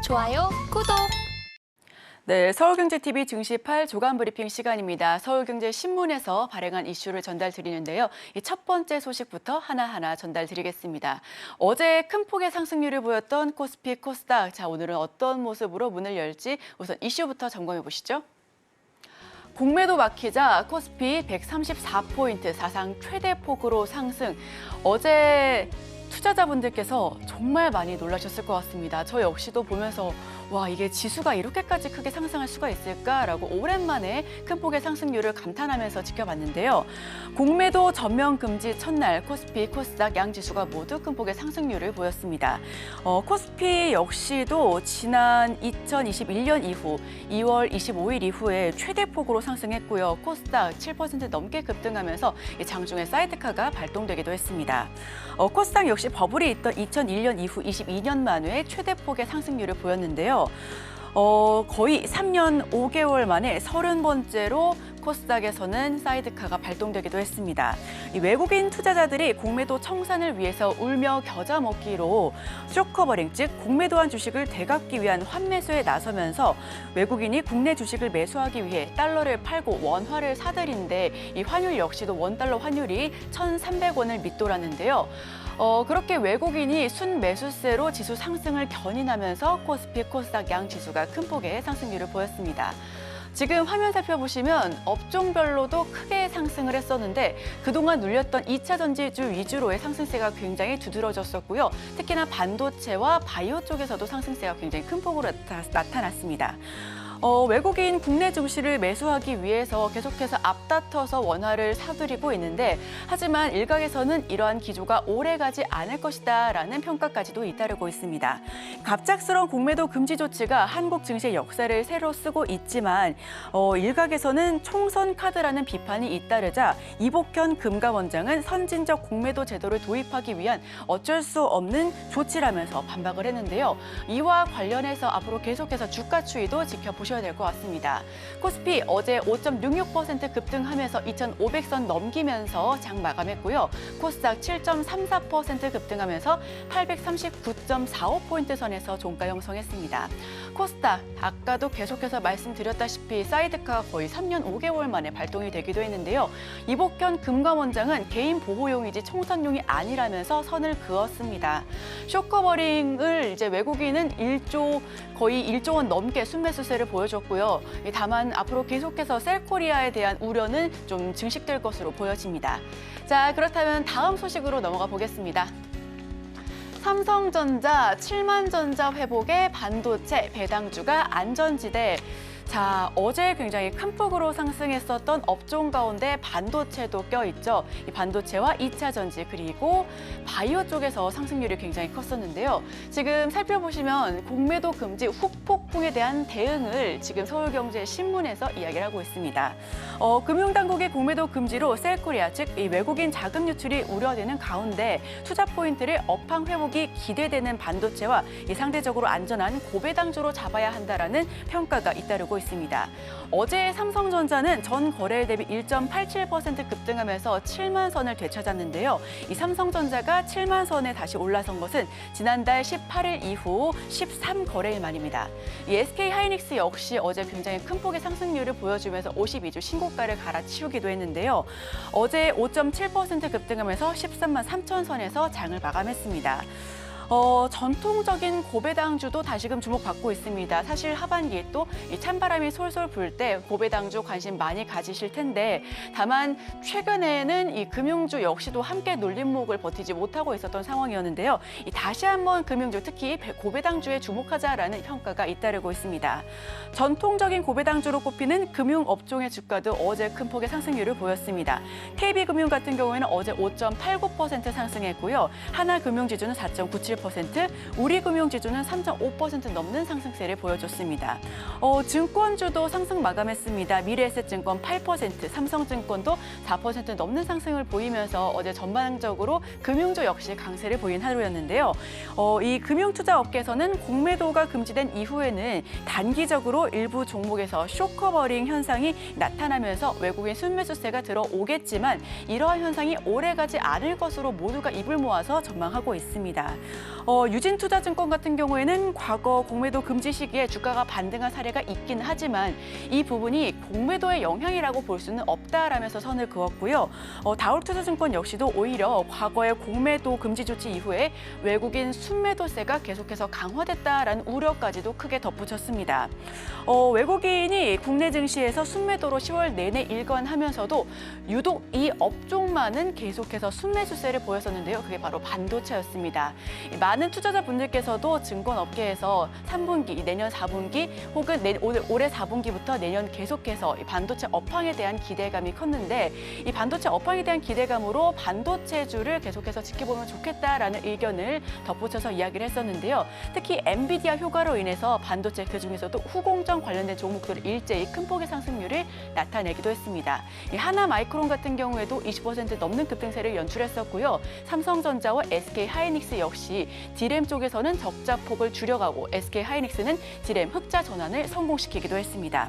좋아요, 구독! 네, 서울경제TV 증시 8 조간 브리핑 시간입니다. 서울경제신문에서 발행한 이슈를 전달드리는데요. 이 첫 번째 소식부터 하나하나 전달드리겠습니다. 어제 큰 폭의 상승률을 보였던 코스피, 코스닥. 자, 오늘은 어떤 모습으로 문을 열지 우선 이슈부터 점검해 보시죠. 공매도 막히자 코스피 134포인트 사상 최대 폭으로 상승. 어제 투자자분들께서 정말 많이 놀라셨을 것 같습니다. 저 역시도 보면서 와, 이게 지수가 이렇게까지 크게 상승할 수가 있을까라고 오랜만에 큰 폭의 상승률을 감탄하면서 지켜봤는데요. 공매도 전면 금지 첫날 코스피, 코스닥 양 지수가 모두 큰 폭의 상승률을 보였습니다. 코스피 역시도 지난 2021년 이후 2월 25일 이후에 최대 폭으로 상승했고요. 코스닥 7% 넘게 급등하면서 장중에 사이드카가 발동되기도 했습니다. 코스닥 역시 버블이 있던 2001년 이후 22년 만에 최대 폭의 상승률을 보였는데요. 거의 3년 5개월 만에 30번째로 코스닥에서는 사이드카가 발동되기도 했습니다. 이 외국인 투자자들이 공매도 청산을 위해서 울며 겨자 먹기로 쇼커버링, 즉 공매도한 주식을 되갚기 위한 환매수에 나서면서 외국인이 국내 주식을 매수하기 위해 달러를 팔고 원화를 사들인데 이 환율 역시도 원달러 환율이 1,300원을 밑돌았는데요. 그렇게 외국인이 순매수세로 지수 상승을 견인하면서 코스피, 코스닥 양 지수가 큰 폭의 상승률을 보였습니다. 지금 화면 살펴보시면 업종별로도 크게 상승을 했었는데 그동안 눌렸던 2차 전지주 위주로의 상승세가 굉장히 두드러졌었고요. 특히나 반도체와 바이오 쪽에서도 상승세가 굉장히 큰 폭으로 나타났습니다. 외국인 국내 증시를 매수하기 위해서 계속해서 앞다퉈서 원화를 사들이고 있는데 하지만 일각에서는 이러한 기조가 오래가지 않을 것이다라는 평가까지도 잇따르고 있습니다. 갑작스러운 공매도 금지 조치가 한국 증시의 역사를 새로 쓰고 있지만 일각에서는 총선 카드라는 비판이 잇따르자 이복현 금감원장은 선진적 공매도 제도를 도입하기 위한 어쩔 수 없는 조치라면서 반박을 했는데요. 이와 관련해서 앞으로 계속해서 주가 추이도 지켜보셔야 될 것 같습니다. 코스피 어제 5.66% 급등하면서 2,500선 넘기면서 장 마감했고요. 코스닥 7.34% 급등하면서 839.45포인트 선에서 종가 형성했습니다. 코스닥 아까도 계속해서 말씀드렸다시피 사이드카가 거의 3년 5개월 만에 발동이 되기도 했는데요. 이복현 금감원장은 개인 보호용이지 총선용이 아니라면서 선을 그었습니다. 쇼커버링을 이제 외국인은 거의 1조 원 넘게 순매수세를 보여줬고요. 다만 앞으로 계속해서 셀코리아에 대한 우려는 좀 증식될 것으로 보여집니다. 자, 그렇다면 다음 소식으로 넘어가 보겠습니다. 삼성전자 7만전자 회복에 반도체 배당주가 안전지대. 자, 어제 굉장히 큰 폭으로 상승했었던 업종 가운데 반도체도 껴있죠. 이 반도체와 2차 전지 그리고 바이오 쪽에서 상승률이 굉장히 컸었는데요. 지금 살펴보시면 공매도 금지 후폭풍에 대한 대응을 지금 서울경제신문에서 이야기를 하고 있습니다. 금융당국의 공매도 금지로 셀코리아, 즉 이 외국인 자금 유출이 우려되는 가운데 투자 포인트를 업황 회복이 기대되는 반도체와 이 상대적으로 안전한 고배당주로 잡아야 한다라는 평가가 잇따르고 있습니다. 어제 삼성전자는 전 거래일 대비 1.87% 급등하면서 7만 선을 되찾았는데요. 이 삼성전자가 7만 선에 다시 올라선 것은 지난달 18일 이후 13거래일 만입니다. 이 SK하이닉스 역시 어제 굉장히 큰 폭의 상승률을 보여주면서 52주 신고가를 갈아치우기도 했는데요. 어제 5.7% 급등하면서 13만 3천 선에서 장을 마감했습니다. 전통적인 고배당주도 다시금 주목받고 있습니다. 사실 하반기에 또 이 찬바람이 솔솔 불 때 고배당주 관심 많이 가지실 텐데 다만 최근에는 이 금융주 역시도 함께 눌림목을 버티지 못하고 있었던 상황이었는데요. 다시 한번 금융주 특히 고배당주에 주목하자라는 평가가 잇따르고 있습니다. 전통적인 고배당주로 꼽히는 금융업종의 주가도 어제 큰 폭의 상승률을 보였습니다. KB금융 같은 경우에는 어제 5.89% 상승했고요. 하나금융지주는 4.97%, 우리금융지주는 3.5% 넘는 상승세를 보여줬습니다. 증권주도 상승 마감했습니다. 미래에셋증권 8%, 삼성증권도 4% 넘는 상승을 보이면서 어제 전반적으로 금융주 역시 강세를 보인 하루였는데요. 이 금융투자업계에서는 공매도가 금지된 이후에는 단기적으로 일부 종목에서 쇼커버링 현상이 나타나면서 외국인 순매수세가 들어오겠지만 이러한 현상이 오래가지 않을 것으로 모두가 입을 모아서 전망하고 있습니다. 유진투자증권 같은 경우에는 과거 공매도 금지 시기에 주가가 반등한 사례가 있긴 하지만 이 부분이 공매도의 영향이라고 볼 수는 없다라면서 선을 그었고요. 다올투자증권 역시도 오히려 과거의 공매도 금지 조치 이후에 외국인 순매도세가 계속해서 강화됐다라는 우려까지도 크게 덧붙였습니다. 외국인이 국내 증시에서 순매도로 10월 내내 일관하면서도 유독 이 업종만은 계속해서 순매수세를 보였었는데요. 그게 바로 반도체였습니다. 많은 투자자분들께서도 증권업계에서 3분기, 내년 4분기 혹은 올해 4분기부터 내년 계속해서 이 반도체 업황에 대한 기대감이 컸는데 이 반도체 업황에 대한 기대감으로 반도체주를 계속해서 지켜보면 좋겠다라는 의견을 덧붙여서 이야기를 했었는데요. 특히 엔비디아 효과로 인해서 반도체 그중에서도 후공정 관련된 종목들을 일제히 큰 폭의 상승률을 나타내기도 했습니다. 이 하나마이크론 같은 경우에도 20% 넘는 급등세를 연출했었고요. 삼성전자와 SK하이닉스 역시 D램 쪽에서는 적자폭을 줄여가고 SK하이닉스는 D램 흑자 전환을 성공시키기도 했습니다.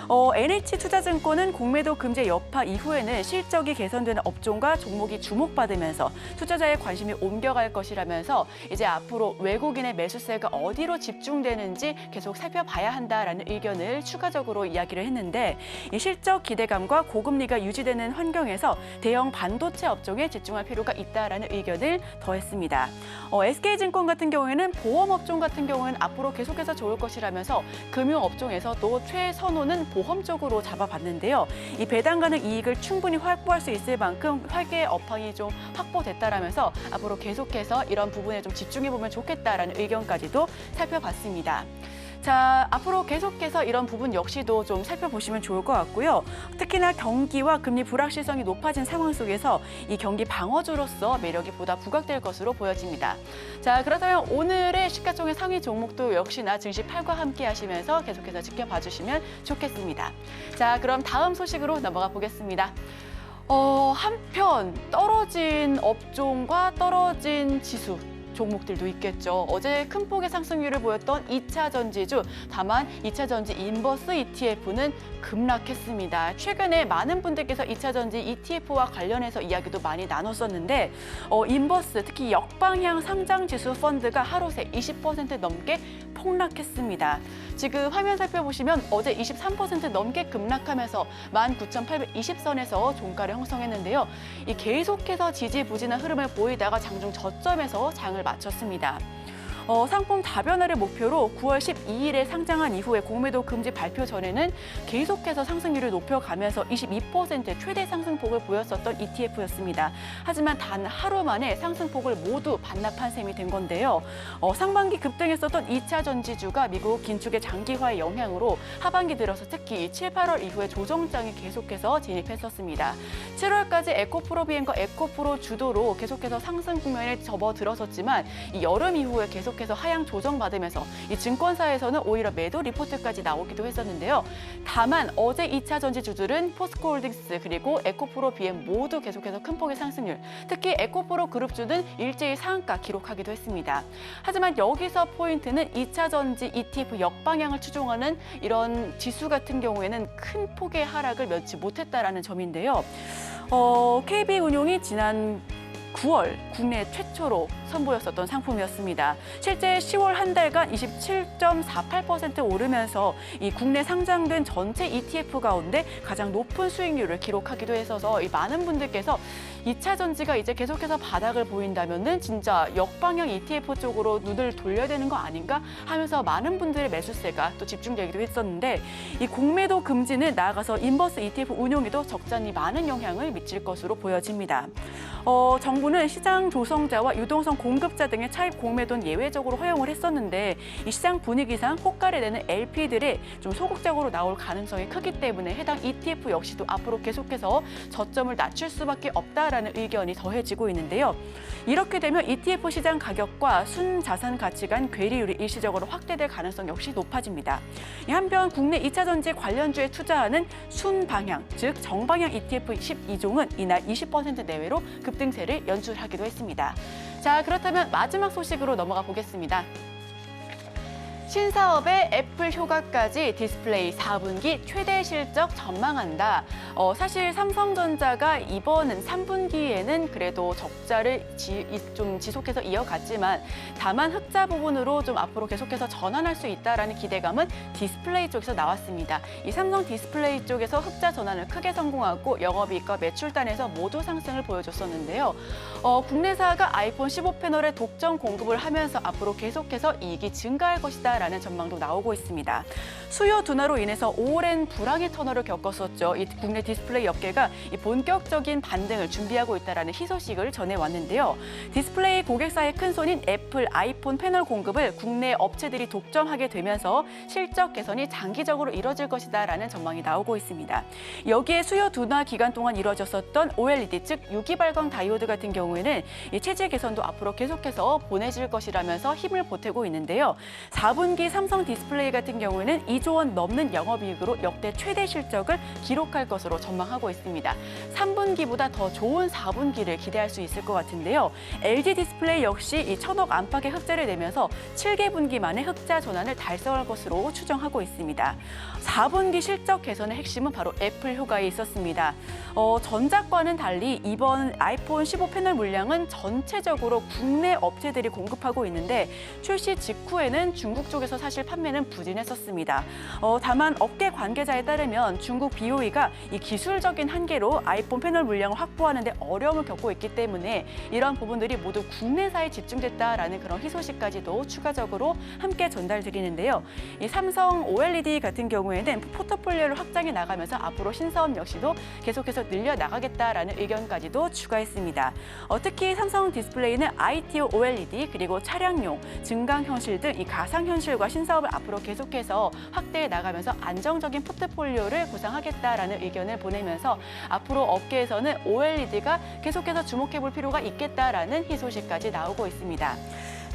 NH투자증권은 공매도 금지 여파 이후에는 실적이 개선되는 업종과 종목이 주목받으면서 투자자의 관심이 옮겨갈 것이라면서 이제 앞으로 외국인의 매수세가 어디로 집중되는지 계속 살펴봐야 한다라는 의견을 추가적으로 이야기를 했는데 이 실적 기대감과 고금리가 유지되는 환경에서 대형 반도체 업종에 집중할 필요가 있다라는 의견을 더했습니다. SK증권 같은 경우에는 보험업종 같은 경우에는 앞으로 계속해서 좋을 것이라면서 금융업종에서도 최선호는 보험 쪽으로 잡아봤는데요. 이 배당 가능 이익을 충분히 확보할 수 있을 만큼 회계 업황이 좀 확보됐다라면서 앞으로 계속해서 이런 부분에 좀 집중해보면 좋겠다라는 의견까지도 살펴봤습니다. 자, 앞으로 계속해서 이런 부분 역시도 좀 살펴보시면 좋을 것 같고요. 특히나 경기와 금리 불확실성이 높아진 상황 속에서 이 경기 방어주로서 매력이 보다 부각될 것으로 보여집니다. 자, 그렇다면 오늘의 시가총액 상위 종목도 역시나 증시8과 함께 하시면서 계속해서 지켜봐 주시면 좋겠습니다. 자, 그럼 다음 소식으로 넘어가 보겠습니다. 한편 떨어진 업종과 떨어진 지수 종목들도 있겠죠. 어제 큰 폭의 상승률을 보였던 2차 전지주, 다만 2차 전지 인버스 ETF는 급락했습니다. 최근에 많은 분들께서 2차 전지 ETF와 관련해서 이야기도 많이 나눴었는데 인버스, 특히 역방향 상장지수 펀드가 하루 새 20% 넘게 폭락했습니다. 지금 화면 살펴보시면 어제 23% 넘게 급락하면서 19,820선에서 종가를 형성했는데요. 이 계속해서 지지부진한 흐름을 보이다가 장중 저점에서 장을 마쳤습니다. 상품 다변화를 목표로 9월 12일에 상장한 이후에 공매도 금지 발표 전에는 계속해서 상승률을 높여가면서 22% 최대 상승폭을 보였었던 ETF였습니다. 하지만 단 하루 만에 상승폭을 모두 반납한 셈이 된 건데요. 상반기 급등했었던 2차 전지주가 미국 긴축의 장기화의 영향으로 하반기 들어서 특히 7, 8월 이후에 조정장이 계속해서 진입했었습니다. 7월까지 에코프로비엠과 에코프로 주도로 계속해서 상승 국면에 접어들었었지만 이 여름 이후에 계속해서 하향 조정받으면서 이 증권사에서는 오히려 매도 리포트까지 나오기도 했었는데요. 다만 어제 2차 전지주들은 포스코홀딩스 그리고 에코프로 BM 모두 계속해서 큰 폭의 상승률, 특히 에코프로 그룹주는 일제히 상한가 기록하기도 했습니다. 하지만 여기서 포인트는 2차 전지 ETF 역방향을 추종하는 이런 지수 같은 경우에는 큰 폭의 하락을 면치 못했다라는 점인데요. KB운용이 지난 9월 국내 최초로 선보였었던 상품이었습니다. 실제 10월 한 달간 27.48% 오르면서 이 국내 상장된 전체 ETF 가운데 가장 높은 수익률을 기록하기도 했어서 이 많은 분들께서 2차 전지가 이제 계속해서 바닥을 보인다면은 진짜 역방향 ETF 쪽으로 눈을 돌려야 되는 거 아닌가 하면서 많은 분들의 매수세가 또 집중되기도 했었는데 이 공매도 금지는 나아가서 인버스 ETF 운용에도 적잖이 많은 영향을 미칠 것으로 보여집니다. 정부는 시장 조성자와 유동성 공급자 등의 차입 공매도는 예외적으로 허용을 했었는데 이 시장 분위기상 호가를 내는 LP들이 좀 소극적으로 나올 가능성이 크기 때문에 해당 ETF 역시도 앞으로 계속해서 저점을 낮출 수밖에 없다라는 의견이 더해지고 있는데요. 이렇게 되면 ETF 시장 가격과 순자산 가치 간 괴리율이 일시적으로 확대될 가능성 역시 높아집니다. 한편 국내 2차 전지 관련주에 투자하는 순방향, 즉 정방향 ETF 12종은 이날 20% 내외로 급등세를 연출하기도 했습니다. 자, 그렇다면 마지막 소식으로 넘어가 보겠습니다. 신사업의 애플 효과까지 디스플레이 4분기 최대 실적 전망한다. 사실 삼성전자가 이번 3분기에는 그래도 적자를 좀 지속해서 이어갔지만 다만 흑자 부분으로 좀 앞으로 계속해서 전환할 수 있다라는 기대감은 디스플레이 쪽에서 나왔습니다. 이 삼성 디스플레이 쪽에서 흑자 전환을 크게 성공하고 영업이익과 매출단에서 모두 상승을 보여줬었는데요. 국내사가 아이폰 15 패널의 독점 공급을 하면서 앞으로 계속해서 이익이 증가할 것이다. 라는 전망도 나오고 있습니다. 수요 둔화로 인해서 오랜 불황의 터널을 겪었었죠. 이 국내 디스플레이 업계가 이 본격적인 반등을 준비하고 있다는 희소식을 전해왔는데요. 디스플레이 고객사의 큰손인 애플 아이폰 패널 공급을 국내 업체들이 독점하게 되면서 실적 개선이 장기적으로 이뤄질 것이다라는 전망이 나오고 있습니다. 여기에 수요 둔화 기간 동안 이뤄졌었던 OLED 즉 유기발광 다이오드 같은 경우에는 이 체질 개선도 앞으로 계속해서 보내질 것이라면서 힘을 보태고 있는데요. 4분기 삼성 디스플레이 같은 경우에는 2조 원 넘는 영업이익으로 역대 최대 실적을 기록할 것으로 전망하고 있습니다. 3분기보다 더 좋은 4분기를 기대할 수 있을 것 같은데요. LG 디스플레이 역시 이 1,000억 안팎의 흑자를 내면서 7개 분기 만에 흑자 전환을 달성할 것으로 추정하고 있습니다. 4분기 실적 개선의 핵심은 바로 애플 효과에 있었습니다. 전작과는 달리 이번 아이폰 15 패널 물량은 전체적으로 국내 업체들이 공급하고 있는데 출시 직후에는 중국 쪽에서 사실 판매는 부진했었습니다. 다만 업계 관계자에 따르면 중국 BOE가 이 기술적인 한계로 아이폰 패널 물량을 확보하는 데 어려움을 겪고 있기 때문에 이런 부분들이 모두 국내사에 집중됐다라는 그런 희소식까지도 추가적으로 함께 전달드리는데요. 이 삼성 OLED 같은 경우에는 포트폴리오를 확장해 나가면서 앞으로 신사업 역시도 계속해서 늘려나가겠다라는 의견까지도 추가했습니다. 특히 삼성 디스플레이는 ITO OLED 그리고 차량용, 증강현실 등 이 가상현실과 신사업을 앞으로 계속해서 확대해 나가면서 안정적인 포트폴리오를 구상하겠다라는 의견을 보내면서 앞으로 업계에서는 OLED가 계속해서 주목해 볼 필요가 있겠다라는 희소식까지 나오고 있습니다.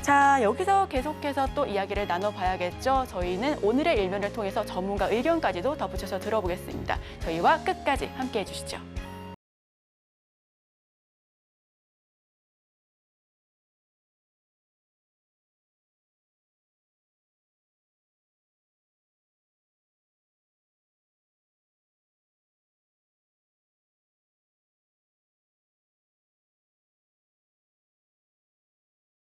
자, 여기서 계속해서 또 이야기를 나눠봐야겠죠. 저희는 오늘의 일면을 통해서 전문가 의견까지도 덧붙여서 들어보겠습니다. 저희와 끝까지 함께해 주시죠.